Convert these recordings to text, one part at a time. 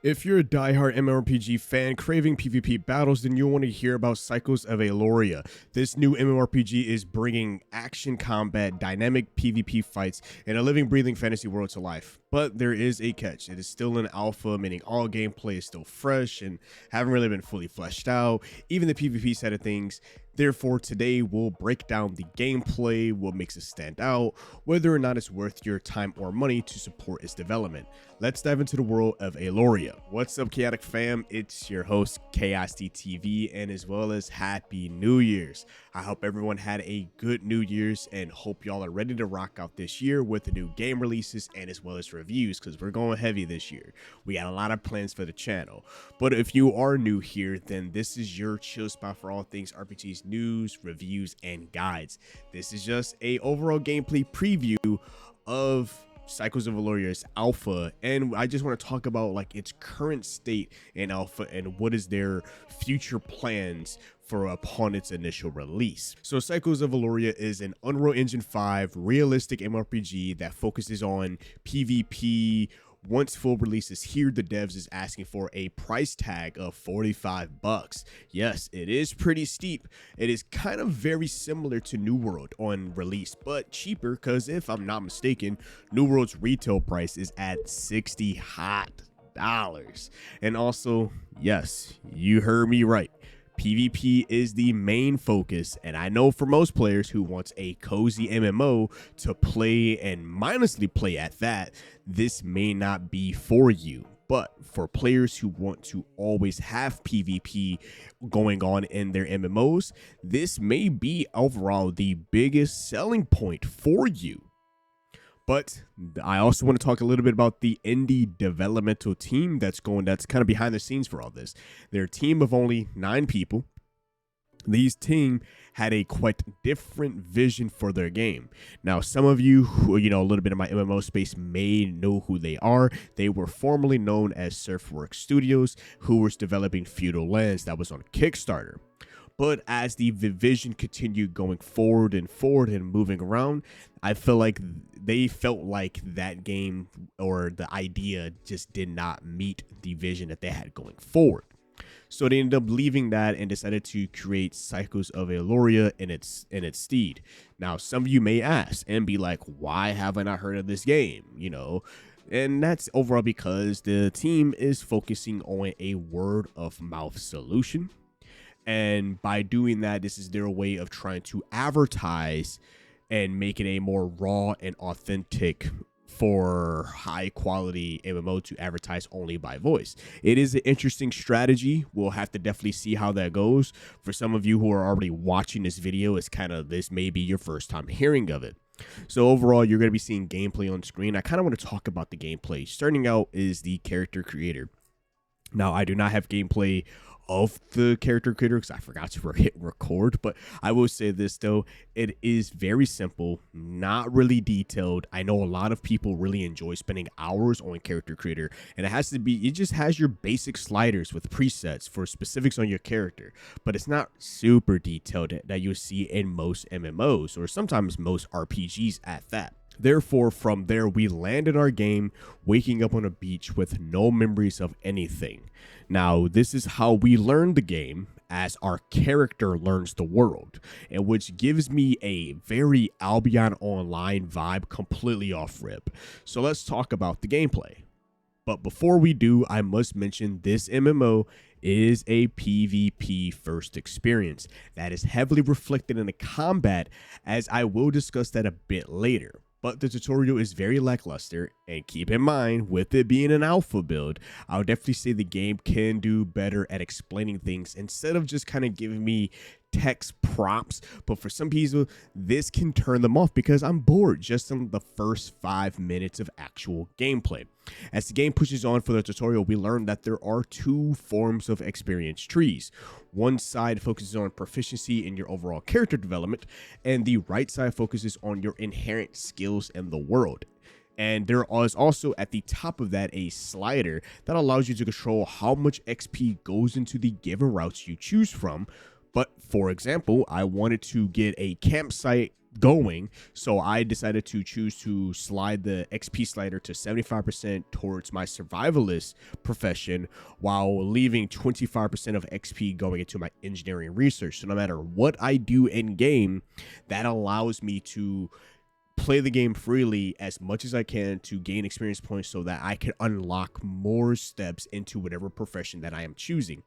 If you're a diehard MMORPG fan craving PvP battles, then you'll want to hear about Cycles of Aylorea. This new MMORPG is bringing action combat, dynamic PvP fights, and a living, breathing fantasy world to life. But there is a catch. It is still in alpha, meaning all gameplay is still fresh and haven't really been fully fleshed out, even the PvP side of things. Therefore, today we'll break down the gameplay, what makes it stand out, whether or not it's worth your time or money to support its development. Let's dive into the world of Aylorea. What's up, Chaotic fam? It's your host, KSDTV, and as well as Happy New Year's. I hope everyone had a good New Year's and hope y'all are ready to rock out this year with the new game releases and as well as reviews, because we're going heavy this year. We got a lot of plans for the channel. But if you are new here, then this is your chill spot for all things RPGs news, reviews, and guides. This is just a overall gameplay preview of Cycles of Aylorea's alpha, and I just want to talk about like its current state in alpha and what is their future plans for upon its initial release. So Cycles of Aylorea is an Unreal Engine 5 realistic MMORPG that focuses on PvP. Once full release is here, the devs is asking for a price tag of $45. Yes, it is pretty steep. It is kind of very similar to New World on release, but cheaper, because if I'm not mistaken, New World's retail price is at $60 hot dollars. And also, yes, you heard me right. PvP is the main focus, and I know for most players who wants a cozy MMO to play and mindlessly play at that, this may not be for you. But for players who want to always have PvP going on in their MMOs, this may be overall the biggest selling point for you. But I also want to talk a little bit about the indie developmental team that's kind of behind the scenes for all this. They're a team of only 9 people. These team had a quite different vision for their game. Now, some of you who, a little bit of my MMO space may know who they are. They were formerly known as Surfworks Studios, who was developing Feudal Lands that was on Kickstarter. But as the vision continued going forward and moving around, I feel like they felt like that game or the idea just did not meet the vision that they had going forward. So they ended up leaving that and decided to create Cycles of Aylorea in its stead. Now, some of you may ask and be like, why have I not heard of this game? And that's overall because the team is focusing on a word of mouth solution. And by doing that, this is their way of trying to advertise and make it a more raw and authentic for high quality MMO to advertise only by voice. It is an interesting strategy. We'll have to definitely see how that goes. For some of you who are already watching this video, this may be your first time hearing of it. So overall, you're going to be seeing gameplay on screen. I kind of want to talk about the gameplay. Starting out is the character creator. Now, I do not have gameplay of the character creator because I forgot to hit record, but I will say this though, it is very simple, not really detailed. I know a lot of people really enjoy spending hours on character creator, and it just has your basic sliders with presets for specifics on your character, but it's not super detailed that you'll see in most MMOs or sometimes most RPGs at that. Therefore, from there, we landed our game waking up on a beach with no memories of anything. Now, this is how we learn the game as our character learns the world, and which gives me a very Albion Online vibe completely off rip. So let's talk about the gameplay. But before we do, I must mention this MMO is a PvP first experience that is heavily reflected in the combat, as I will discuss that a bit later. But the tutorial is very lackluster, and keep in mind, with it being an alpha build, I would definitely say the game can do better at explaining things instead of just kind of giving me text prompts. But for some people, this can turn them off because I'm bored just in the first 5 minutes of actual gameplay. As the game pushes on for the tutorial, we learn that there are 2 forms of experience trees. One side focuses on proficiency in your overall character development, and the right side focuses on your inherent skills in the world. And there is also at the top of that a slider that allows you to control how much XP goes into the given routes you choose from. But for example, I wanted to get a campsite going. So I decided to choose to slide the XP slider to 75% towards my survivalist profession, while leaving 25% of XP going into my engineering research. So no matter what I do in game, that allows me to play the game freely as much as I can to gain experience points so that I can unlock more steps into whatever profession that I am choosing.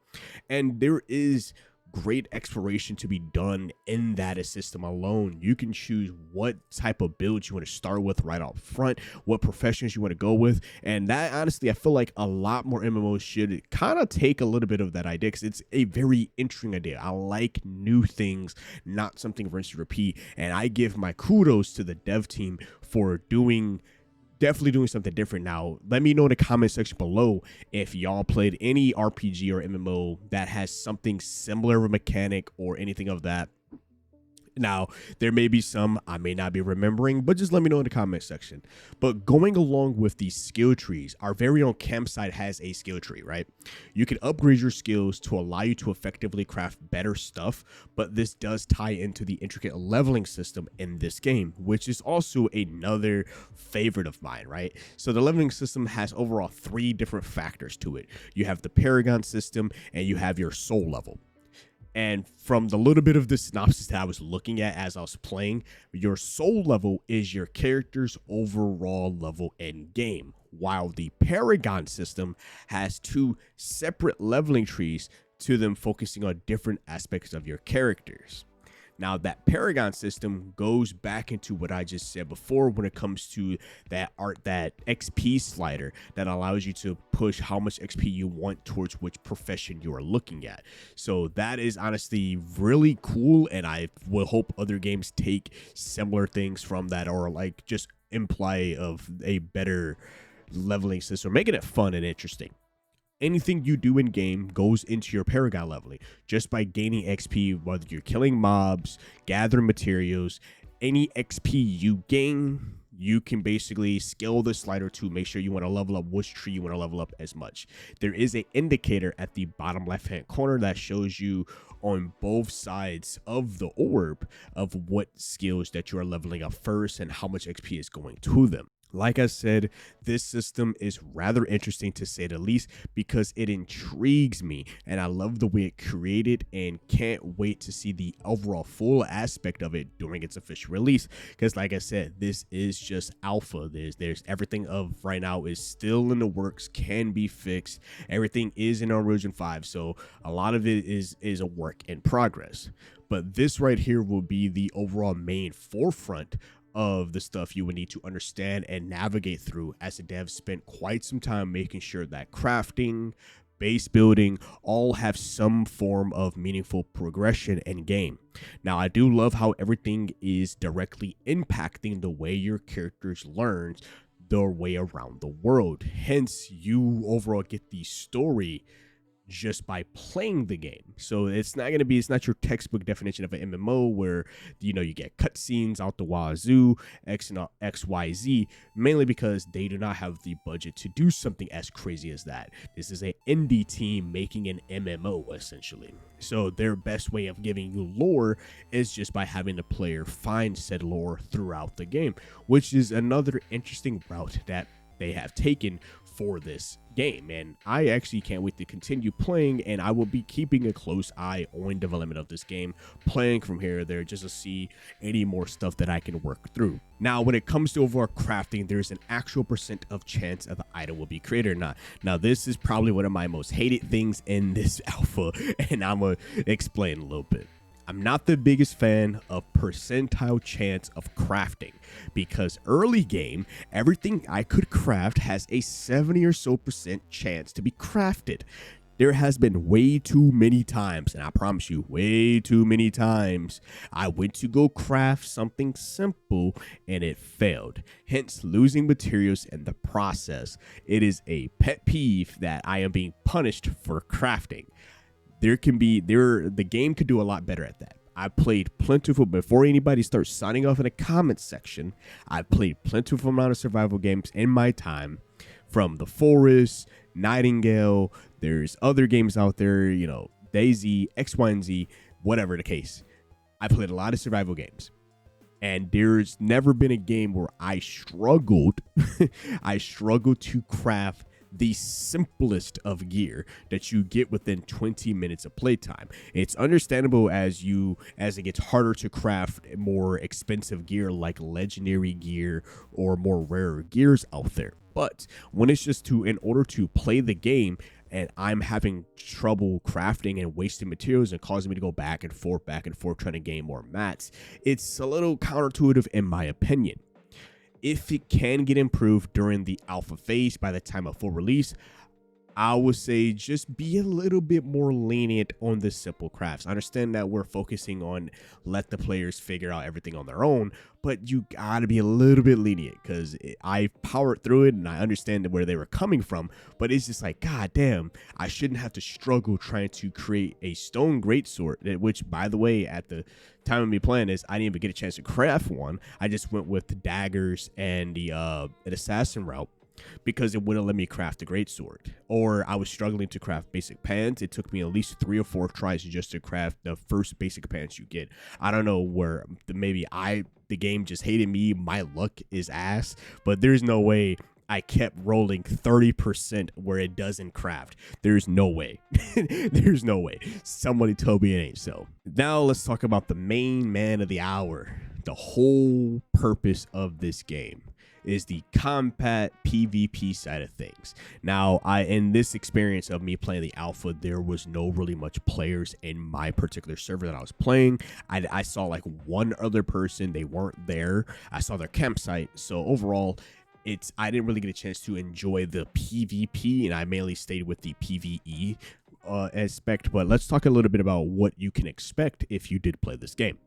And there is great exploration to be done in that system alone. You can choose what type of build you want to start with right up front, what professions you want to go with, and that, honestly, I feel like a lot more MMOs should kind of take a little bit of that idea, because it's a very interesting idea. I like new things, not something rinse and repeat, and I give my kudos to the dev team for definitely doing something different. Now, let me know in the comment section below if y'all played any RPG or MMO that has something similar of a mechanic or anything of that. Now, there may be some I may not be remembering, but just let me know in the comment section. But going along with these skill trees, our very own campsite has a skill tree, right? You can upgrade your skills to allow you to effectively craft better stuff, but this does tie into the intricate leveling system in this game, which is also another favorite of mine, right? So the leveling system has overall 3 different factors to it. You have the Paragon system, and you have your soul level. And from the little bit of the synopsis that I was looking at as I was playing, your soul level is your character's overall level in game, while the Paragon system has 2 separate leveling trees to them, focusing on different aspects of your characters. Now, that Paragon system goes back into what I just said before when it comes to that XP slider that allows you to push how much XP you want towards which profession you are looking at. So that is honestly really cool, and I will hope other games take similar things from that, or like just imply of a better leveling system, making it fun and interesting. Anything you do in game goes into your Paragon leveling just by gaining XP, whether you're killing mobs, gathering materials. Any XP you gain, you can basically scale the slider to make sure you want to level up which tree you want to level up as much. There is an indicator at the bottom left hand corner that shows you on both sides of the orb of what skills that you are leveling up first and how much XP is going to them. Like I said, this system is rather interesting, to say the least, because it intrigues me, and I love the way it created, and can't wait to see the overall full aspect of it during its official release. Because like I said, this is just alpha. There's everything of right now is still in the works, can be fixed. Everything is in Unreal Engine 5, so a lot of it is a work in progress. But this right here will be the overall main forefront of the stuff you would need to understand and navigate through, as the devs spent quite some time making sure that crafting, base building all have some form of meaningful progression in game. Now, I do love how everything is directly impacting the way your characters learn their way around the world. Hence, you overall get the story just by playing the game. So it's not your textbook definition of an MMO where, you get cutscenes out the wazoo, XYZ, mainly because they do not have the budget to do something as crazy as that. This is an indie team making an MMO, essentially. So their best way of giving you lore is just by having the player find said lore throughout the game, which is another interesting route that they have taken for this game, and I actually can't wait to continue playing, and I will be keeping a close eye on development of this game, playing from here or there just to see any more stuff that I can work through. Now, when it comes to overall crafting, there's an actual % of chance of the item will be created or not. Now, this is probably one of my most hated things in this alpha, and I'm gonna explain a little bit. I'm not the biggest fan of percentile chance of crafting, because early game, everything I could craft has a 70 or so % chance to be crafted. There has been way too many times, and I promise you, way too many times, I went to go craft something simple and it failed, hence losing materials in the process. It is a pet peeve that I am being punished for crafting. The game could do a lot better at that. I played plentiful, before anybody starts signing off in the comments section, I played plentiful amount of survival games in my time, from The Forest, Nightingale, there's other games out there, DayZ, X, Y, and Z, whatever the case. I played a lot of survival games. And there's never been a game where I struggled I struggled to craft the simplest of gear that you get within 20 minutes of playtime. It's understandable as it gets harder to craft more expensive gear like legendary gear or more rare gears out there. But when it's just in order to play the game, and I'm having trouble crafting and wasting materials and causing me to go back and forth, trying to gain more mats, it's a little counterintuitive in my opinion. If it can get improved during the alpha phase by the time of full release, I would say just be a little bit more lenient on the simple crafts. I understand that we're focusing on let the players figure out everything on their own, but you gotta be a little bit lenient because I powered through it and I understand where they were coming from, but it's just like, god damn, I shouldn't have to struggle trying to create a stone greatsword, which by the way, at the time of me playing this, I didn't even get a chance to craft one. I just went with the daggers and the an assassin route, because it wouldn't let me craft the greatsword, or I was struggling to craft basic pants. It took me at least 3 or 4 tries just to craft the first basic pants you get. I don't know where the game just hated me. My luck is ass, but there's no way I kept rolling 30% where it doesn't craft. There's no way. There's no way. Somebody told me it ain't so. Now let's talk about the main man of the hour. The whole purpose of this game is the combat PvP side of things. Now, in this experience of me playing the alpha, there was no really much players in my particular server that I was playing. I saw like one other person. They weren't there. I saw their campsite. So overall, I didn't really get a chance to enjoy the PvP, and I mainly stayed with the PvE aspect. But let's talk a little bit about what you can expect if you did play this game.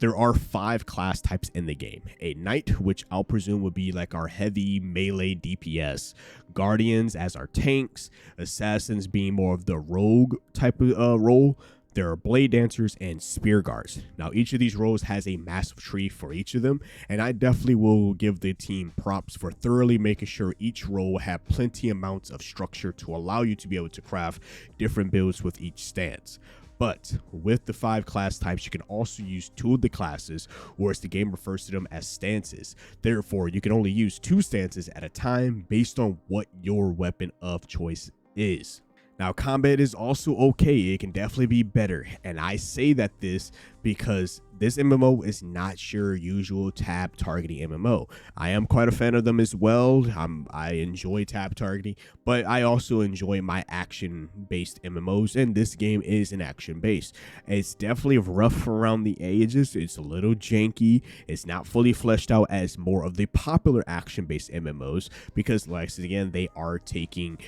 There are 5 class types in the game. A knight, which I'll presume would be like our heavy melee DPS. Guardians as our tanks. Assassins being more of the rogue type of role. There are blade dancers and spear guards. Now, each of these roles has a massive tree for each of them, and I definitely will give the team props for thoroughly making sure each role will have plenty amounts of structure to allow you to be able to craft different builds with each stance. But with the 5 class types, you can also use 2 of the classes, or as the game refers to them as stances. Therefore, you can only use 2 stances at a time based on what your weapon of choice is. Now, combat is also okay. It can definitely be better. And I say that this because this MMO is not your usual tab targeting MMO. I am quite a fan of them as well. I enjoy tab targeting, but I also enjoy my action-based MMOs, and this game is an action-based. It's definitely rough around the edges. It's a little janky. It's not fully fleshed out as more of the popular action-based MMOs because, like I said again, they are taking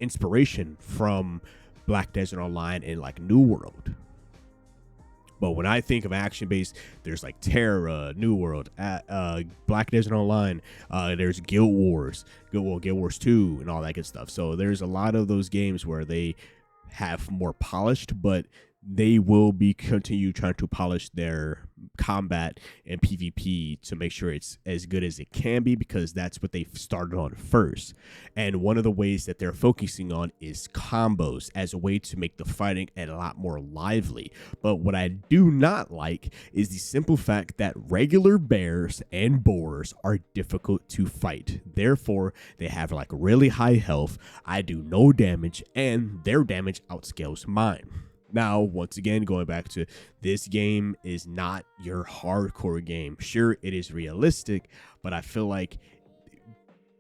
inspiration from Black Desert Online and like New World. But when I think of action-based, there's like Terra, New World, Black Desert Online, there's Guild Wars, Guild Wars 2, and all that good stuff. So there's a lot of those games where they have more polished, but they will be continue trying to polish their combat and PvP to make sure it's as good as it can be, because that's what they started on first. And one of the ways that they're focusing on is combos as a way to make the fighting a lot more lively. But what I do not like is the simple fact that regular bears and boars are difficult to fight. Therefore, they have like really high health. I do no damage, and their damage outscales mine. Now, once again, going back to this game is not your hardcore game. Sure, it is realistic, but I feel like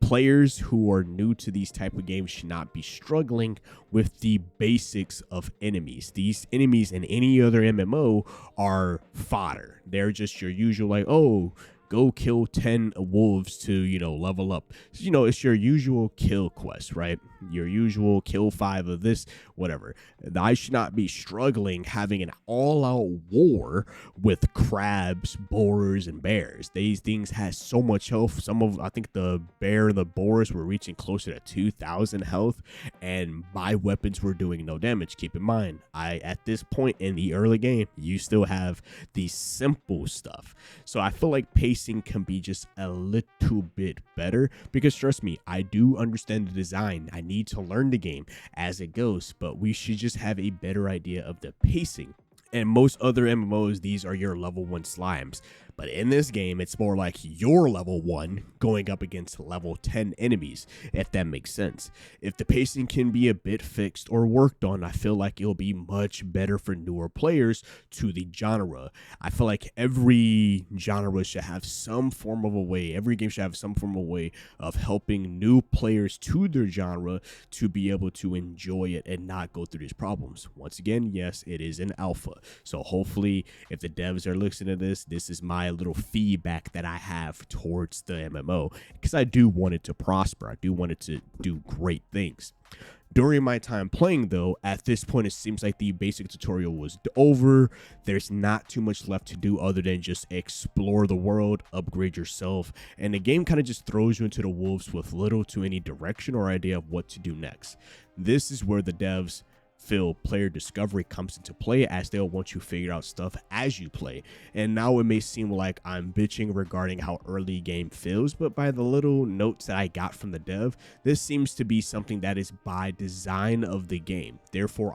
players who are new to these type of games should not be struggling with the basics of enemies. These enemies in any other MMO are fodder. They're just your usual like, oh, go kill 10 wolves to, level up. It's your usual kill quest, right? Your usual kill 5 of this, whatever. I should not be struggling having an all-out war with crabs, boars, and bears. These things has so much health. I think the bear and the boars were reaching closer to 2,000 health, and my weapons were doing no damage. Keep in mind, at this point in the early game, you still have the simple stuff. So I feel like pacing can be just a little bit better, because trust me, I do understand the design. I need to learn the game as it goes, but we should just have a better idea of the pacing. And most other MMOs, these are your level 1 slimes. But in this game, it's more like your level 1 going up against level 10 enemies, if that makes sense. If the pacing can be a bit fixed or worked on, I feel like it'll be much better for newer players to the genre. I feel like every genre should have some form of a way, every game should have some form of a way of helping new players to their genre to be able to enjoy it and not go through these problems. Once again, yes, it is an alpha. So hopefully, if the devs are listening to this, this is my little feedback that I have towards the MMO, because I do want it to prosper. I do want it to do great things. During my time playing, though, at this point, it seems like the basic tutorial was over. There's not too much left to do other than just explore the world, upgrade yourself, and the game kind of just throws you into the wolves with little to any direction or idea of what to do next. This is where the devs feel player discovery comes into play, as they'll want you to figure out stuff as you play. And now it may seem like I'm bitching regarding how early game feels, but by the little notes that I got from the dev, this seems to be something that is by design of the game. Therefore,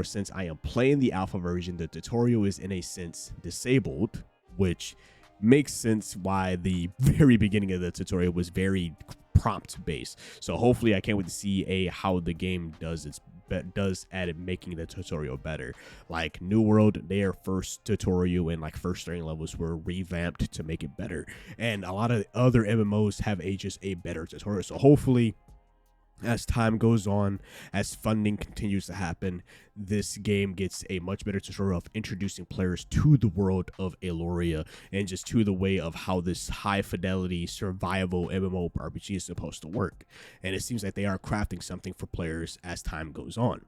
since I am playing the alpha version, the tutorial is in a sense disabled, which makes sense why the very beginning of the tutorial was very prompt based. So hopefully I can't wait to see how the game does at it making the tutorial better. Like New World, their first tutorial and like first starting levels were revamped to make it better, and a lot of other MMOs have just a better tutorial. So hopefully, as time goes on, as funding continues to happen, this game gets a much better tutorial of introducing players to the world of Aylorea and just to the way of how this high fidelity survival MMORPG is supposed to work. And it seems like they are crafting something for players as time goes on.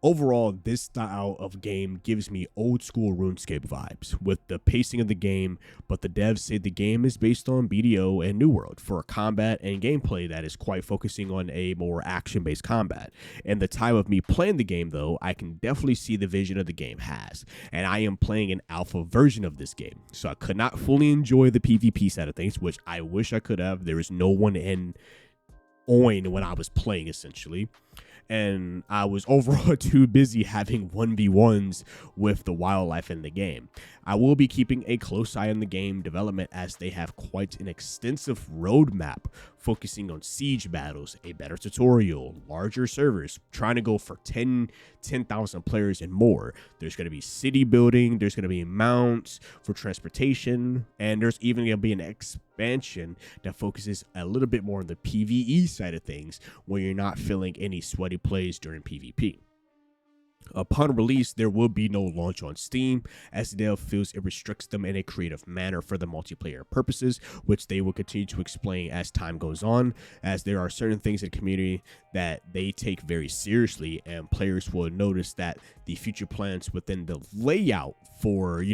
Overall, this style of game gives me old school RuneScape vibes with the pacing of the game, but the devs say the game is based on BDO and New World for a combat and gameplay that is quite focusing on a more action-based combat. And the time of me playing the game, though, I can definitely see the vision of the game has, and I am playing an alpha version of this game, so I could not fully enjoy the PvP side of things, which I wish I could have. There is no one in Oin when I was playing, essentially. And I was overall too busy having 1v1s with the wildlife in the game. I will be keeping a close eye on the game development, as they have quite an extensive roadmap focusing on siege battles, a better tutorial, larger servers, trying to go for 10,000 players and more. There's going to be city building, there's going to be mounts for transportation, and there's even going to be an expansion that focuses a little bit more on the PvE side of things, where you're not feeling any sweaty plays during PvP. Upon release, there will be no launch on Steam, as the dev feels it restricts them in a creative manner for the multiplayer purposes, which they will continue to explain as time goes on, as there are certain things in the community that they take very seriously, and players will notice that the future plans within the layout for,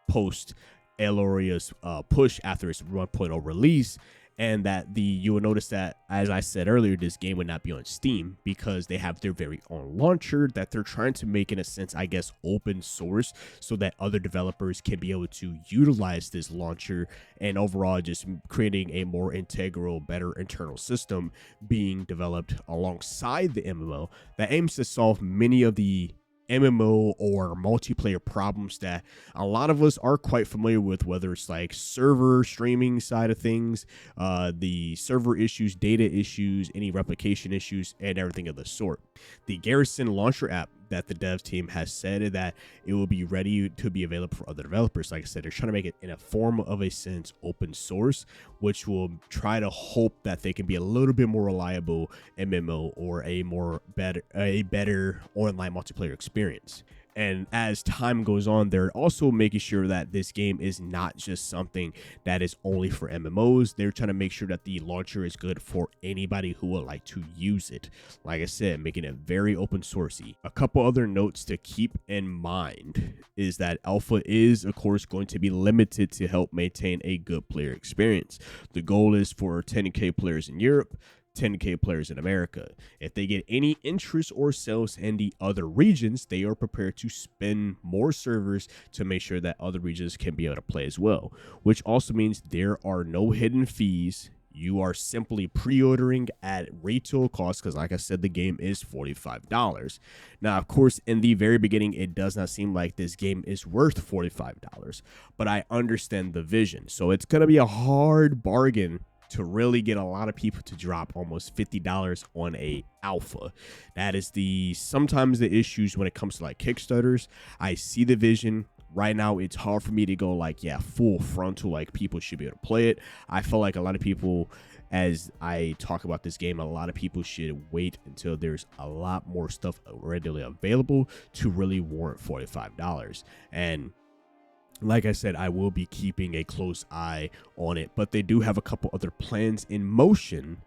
post Aylorea's push after its 1.0 release, and that you will notice that, as I said earlier, this game would not be on Steam because they have their very own launcher that they're trying to make, in a sense, I guess, open source, so that other developers can be able to utilize this launcher, and overall just creating a more integral, better internal system being developed alongside the MMO that aims to solve many of the MMO or multiplayer problems that a lot of us are quite familiar with, whether it's like server streaming side of things, the server issues, data issues, any replication issues, and everything of the sort. The Garrison launcher app that the devs team has said that it will be ready to be available for other developers. Like I said, they're trying to make it in a form of a sense open source, which will try to hope that they can be a little bit more reliable MMO or a better online multiplayer experience. And as time goes on, they're also making sure that this game is not just something that is only for MMOs. They're trying to make sure that the launcher is good for anybody who would like to use it. Like I said, making it very open sourcey. A couple other notes to keep in mind is that alpha is, of course, going to be limited to help maintain a good player experience. The goal is for 10K players in Europe, 10K players in America. If they get any interest or sales in the other regions, they are prepared to spend more servers to make sure that other regions can be able to play as well, which also means there are no hidden fees. You are simply pre-ordering at retail cost because, like I said, the game is $45. Now, of course, in the very beginning, it does not seem like this game is worth $45, but I understand the vision. So it's going to be a hard bargain to really get a lot of people to drop almost $50 on a alpha. That is sometimes the issues when it comes to like Kickstarters. I see the vision. Right now, it's hard for me to go like, yeah, full frontal, like people should be able to play it. I feel like a lot of people, as I talk about this game, a lot of people should wait until there's a lot more stuff readily available to really warrant $45. And like I said, I will be keeping a close eye on it, but they do have a couple other plans in motion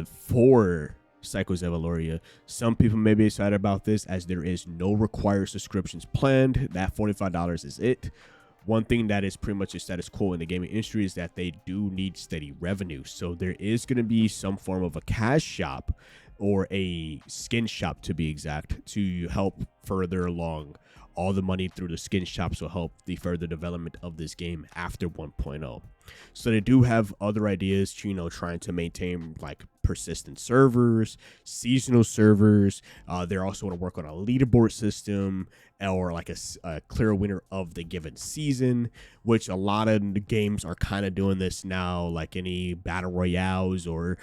for Cycles of Aylorea. Some people may be excited about this as there is no required subscriptions planned. That $45 is it. One thing that is pretty much a status quo in the gaming industry is that they do need steady revenue. So there is going to be some form of a cash shop or a skin shop, to be exact, to help further along. All the money through the skin shops will help the further development of this game after 1.0. So they do have other ideas to, trying to maintain like persistent servers, seasonal servers. They're also going to work on a leaderboard system or like a clear winner of the given season, which a lot of the games are kind of doing this now, like any battle royales or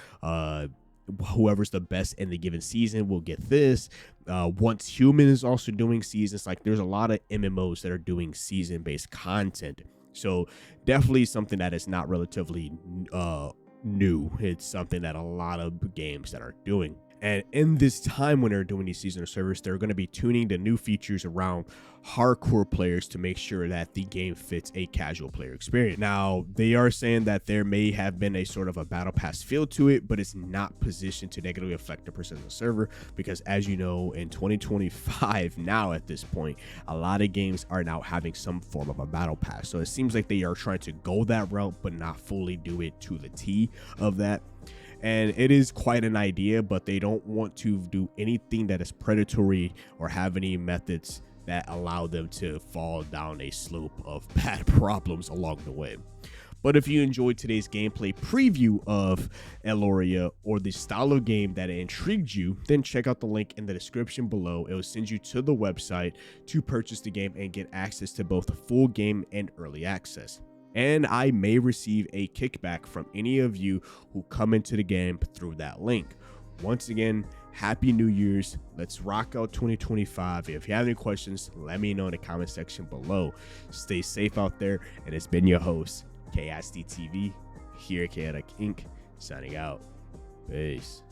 whoever's the best in the given season will get this. Once Human is also doing seasons. Like there's a lot of MMOs that are doing season-based content. So definitely something that is not relatively new. It's something that a lot of games that are doing. And in this time when they're doing these seasonal servers, they're going to be tuning the new features around hardcore players to make sure that the game fits a casual player experience. Now, they are saying that there may have been a sort of a battle pass feel to it, but it's not positioned to negatively affect the persistent server because, as you know, in 2025 now at this point, a lot of games are now having some form of a battle pass. So it seems like they are trying to go that route, but not fully do it to the T of that. And it is quite an idea, but they don't want to do anything that is predatory or have any methods that allow them to fall down a slope of bad problems along the way. But if you enjoyed today's gameplay preview of Aylorea or the style of game that intrigued you, then check out the link in the description below. It will send you to the website to purchase the game and get access to both the full game and early access. And I may receive a kickback from any of you who come into the game through that link. Once again, Happy New Year's. Let's rock out 2025. If you have any questions, let me know in the comment section below. Stay safe out there. And it's been your host, KSD TV, here at Chaotic Inc., signing out. Peace.